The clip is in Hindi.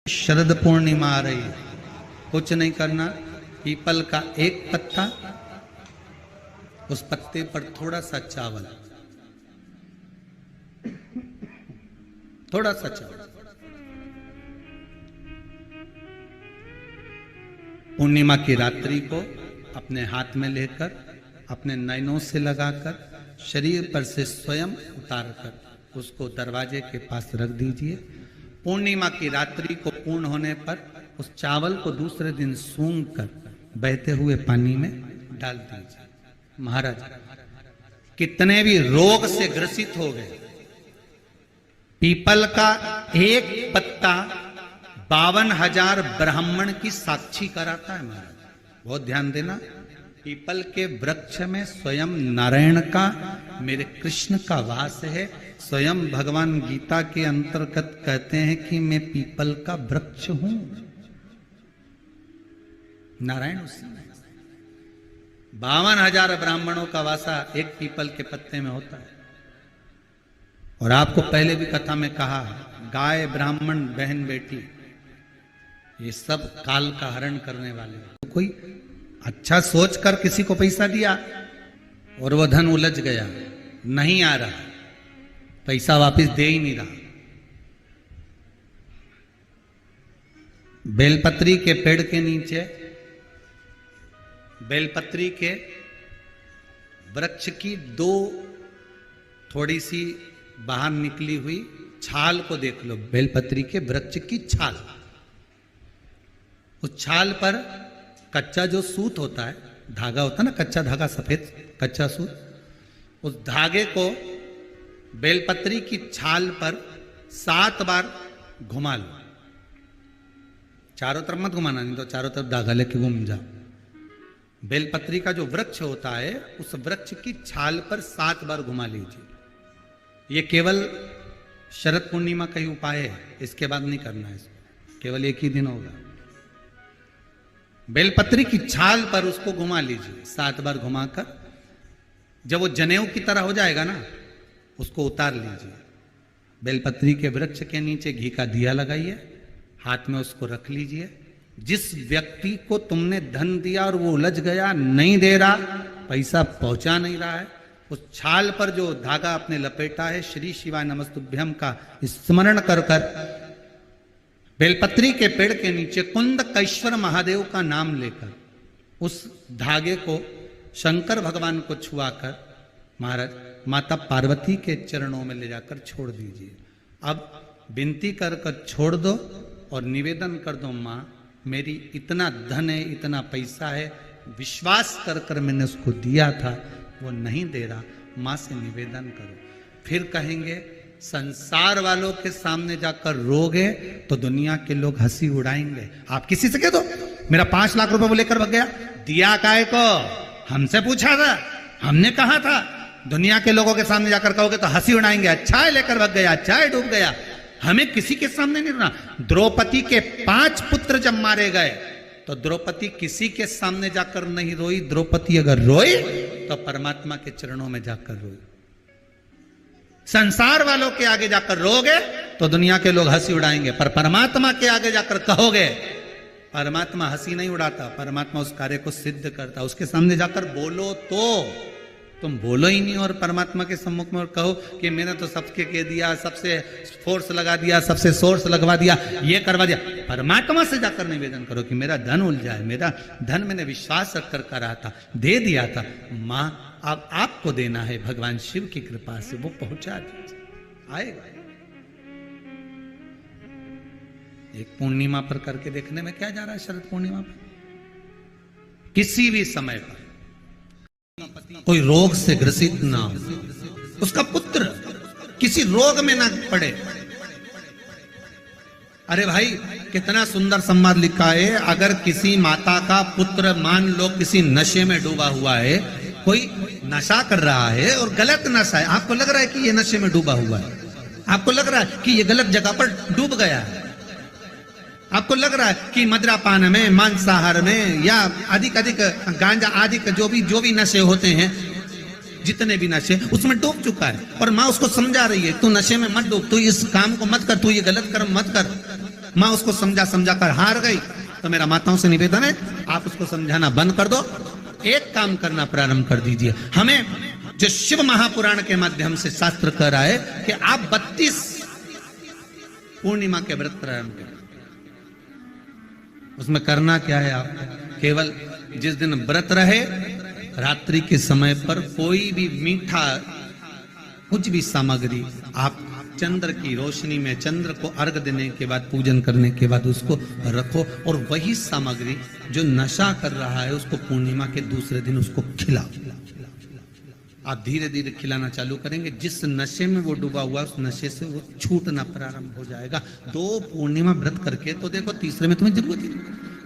शरद पूर्णिमा आ रही है, कुछ नहीं करना, पीपल का एक पत्ता, उस पत्ते पर थोड़ा सा चावल, थोड़ा सा चावल, पूर्णिमा की रात्रि को अपने हाथ में लेकर अपने नयनों से लगाकर शरीर पर से स्वयं उतारकर उसको दरवाजे के पास रख दीजिए। पूर्णिमा की रात्रि को पूर्ण होने पर उस चावल को दूसरे दिन सूंघ कर बहते हुए पानी में डाल दीजिए। महाराज कितने भी रोग से ग्रसित हो गए, पीपल का एक पत्ता 52,000 ब्राह्मण की साक्षी कराता है। महाराज बहुत ध्यान देना, पीपल के वृक्ष में स्वयं नारायण का, मेरे कृष्ण का वास है। स्वयं भगवान गीता के अंतर्गत कहते हैं कि मैं पीपल का वृक्ष हूं, नारायण उसमें। 52,000 ब्राह्मणों का वासा एक पीपल के पत्ते में होता है। और आपको पहले भी कथा में कहा, गाय, ब्राह्मण, बहन, बेटी, ये सब काल का हरण करने वाले। तो कोई अच्छा सोचकर किसी को पैसा दिया और वो धन उलझ गया, नहीं आ रहा, पैसा वापस दे ही नहीं रहा। बेलपत्री के पेड़ के नीचे, बेलपत्री के वृक्ष की दो थोड़ी सी बाहर निकली हुई छाल को देख लो। बेलपत्री के वृक्ष की छाल, उस छाल पर कच्चा जो सूत होता है, धागा होता है ना, कच्चा धागा, सफेद कच्चा सूत, उस धागे को बेलपत्री की छाल पर 7 बार घुमा लो। चारों तरफ मत घुमाना, नहीं तो चारों तरफ धागा लेके घूम जाओ। बेलपत्री का जो वृक्ष होता है, उस वृक्ष की छाल पर 7 बार घुमा लीजिए। ये केवल शरद पूर्णिमा का ही उपाय है, इसके बाद नहीं करना है इसको, केवल एक ही दिन होगा। बेलपत्री की छाल पर उसको घुमा लीजिए 7 बार घुमाकर, जब वो जनेऊ की तरह हो जाएगा ना, उसको उतार लीजिए। बेलपत्री के वृक्ष के नीचे घी का दिया लगाइए, हाथ में उसको रख लीजिए। जिस व्यक्ति को तुमने धन दिया और वो उलझ गया, नहीं दे रहा, पैसा पहुंचा नहीं रहा है, उस छाल पर जो धागा आपने लपेटा है, श्री शिवाय नमस्तुभ्यम का स्मरण कर कर बेलपत्री के पेड़ के नीचे कुंदकेश्वर महादेव का नाम लेकर उस धागे को शंकर भगवान को छुआकर महाराज माता पार्वती के चरणों में ले जाकर छोड़ दीजिए। अब विनती कर कर छोड़ दो और निवेदन कर दो, माँ मेरी इतना धन है, इतना पैसा है, विश्वास कर कर मैंने उसको दिया था, वो नहीं दे रहा, माँ से निवेदन करो। फिर कहेंगे, संसार वालों के सामने जाकर रोगे तो दुनिया के लोग हंसी उड़ाएंगे। आप किसी से कह दो, मेरा 5 लाख रुपए वो लेकर भग गया, दिया काय को, हमसे पूछा था, हमने कहा था। दुनिया के लोगों के सामने जाकर कहोगे तो हंसी उड़ाएंगे, अच्छा है लेकर भग गया, अच्छा है डूब गया। हमें किसी के सामने नहीं रोना। द्रौपदी के 5 पुत्र जब मारे गए तो द्रौपदी किसी के सामने जाकर नहीं रोई। द्रौपदी अगर रोई तो परमात्मा के चरणों में जाकर रोई। संसार वालों के आगे जाकर रोगे तो दुनिया के लोग हंसी उड़ाएंगे, पर परमात्मा के आगे जाकर कहोगे, परमात्मा हंसी नहीं उड़ाता, परमात्मा उस कार्य को सिद्ध करता। उसके सामने जाकर बोलो तो, तुम बोलो ही नहीं और परमात्मा के सम्मुख में और कहो कि मैंने तो सबके कह दिया, सबसे फोर्स लगा दिया, सबसे सोर्स लगवा दिया, ये करवा दिया। परमात्मा से जाकर निवेदन करो कि मेरा धन उलझा है, मेरा धन मैंने विश्वास रखकर करा था, दे दिया था, माँ अब आपको देना है, भगवान शिव की कृपा से वो पहुंचा दीजिए, आएगा। एक पूर्णिमा पर करके देखने में क्या जा रहा है। शरद पूर्णिमा पर किसी भी समय पर कोई रोग से ग्रसित ना हो, उसका पुत्र किसी रोग में ना पड़े। अरे भाई कितना सुंदर संवाद लिखा है, अगर किसी माता का पुत्र मान लो किसी नशे में डूबा हुआ है, कोई नशा कर रहा है और गलत नशा है, आपको लग रहा है कि ये नशे में डूबा हुआ है, आपको लग रहा है कि ये गलत जगह पर डूब गया है, आपको लग रहा है कि मदिरापान में, मांसाहार में या अधिक गांजा आदि जो भी नशे होते हैं, जितने भी नशे, उसमें डूब चुका है। और माँ उसको समझा रही है, तू नशे में मत डूब, तू इस काम को मत कर, तू ये गलत कर्म मत कर। माँ उसको समझा समझा कर हार गई, तो मेरा माताओं से निवेदन है आप उसको समझाना बंद कर दो, एक काम करना प्रारंभ कर दीजिए। हमें जो शिव महापुराण के माध्यम से शास्त्र कह रहा है कि आप 32 पूर्णिमा के व्रत प्रारंभ करें। उसमें करना क्या है, आप केवल जिस दिन व्रत रहे रात्रि के समय पर कोई भी मीठा कुछ भी सामग्री आप चंद्र की रोशनी में, चंद्र को अर्घ देने के बाद, पूजन करने के बाद उसको रखो, और वही सामग्री जो नशा कर रहा है उसको पूर्णिमा के दूसरे दिन उसको खिलाओ। आप धीरे धीरे खिलाना चालू करेंगे, जिस नशे में वो डूबा हुआ उस नशे से वो छूटना प्रारंभ हो जाएगा। 2 पूर्णिमा व्रत करके तो देखो, तीसरे में तुम्हें जरूरत ही नहीं।